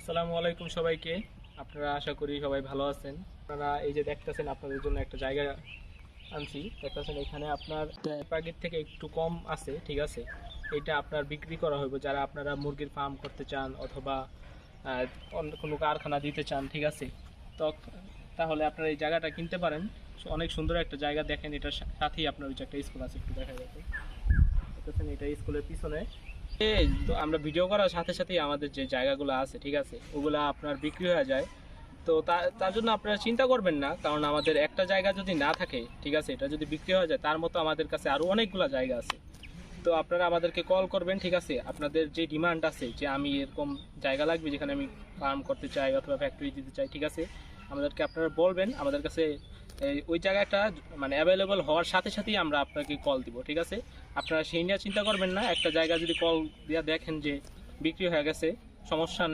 আসসালামু আলাইকুম সবাইকে। আপনারা আশা করি সবাই ভালো আছেন। আপনারা এই যে দেখতেছেন আপনাদের জন্য একটা জায়গা আনছি, দেখতেছেন এখানে আপনার টার্গেট থেকে একটু কম আছে, ঠিক আছে। এটা আপনার বিক্রি করা হবে যারা আপনারা মুরগির ফার্ম করতে চান অথবা অন্য কোনো কারখানা দিতে চান, ঠিক আছে। তো তাহলে আপনারা এই জায়গাটা কিনতে পারেন। অনেক সুন্দর একটা জায়গা, দেখেন এটার সাথেই আপনার ওই যে একটা স্কুল আছে, একটু দেখা যাচ্ছে দেখতেছেন এটা স্কুলের পিছনে। তো আমরা ভিডিও করার সাথে সাথেই আমাদের যে জায়গাগুলো আছে, ঠিক আছে, ওগুলা আপনার বিক্রি হয়ে যায়। তো তার জন্য আপনারা চিন্তা করবেন না, কারণ আমাদের একটা জায়গা যদি না থাকে, ঠিক আছে, এটা যদি বিক্রি হয়ে যায় তার মতো আমাদের কাছে আরও অনেকগুলো জায়গা আছে। তো আপনারা আমাদেরকে কল করবেন, ঠিক আছে। আপনাদের যে ডিমান্ড আছে যে আমি এরকম জায়গা লাগবে যেখানে আমি ফার্ম করতে চাই অথবা ফ্যাক্টরি দিতে চাই, ঠিক আছে, আমাদেরকে আপনারা বলবেন। আমাদের কাছে ওই জায়গাটা মানে অ্যাভেলেবল হওয়ার সাথে সাথেই আমরা আপনাকে কল দিব, ঠিক আছে। আপনারা সেই নিয়ে চিন্তা করবেন না। একটা জায়গা যদি কল দিয়ে দেখেন যে বিক্রি হয়ে গেছে, সমস্যা নেই।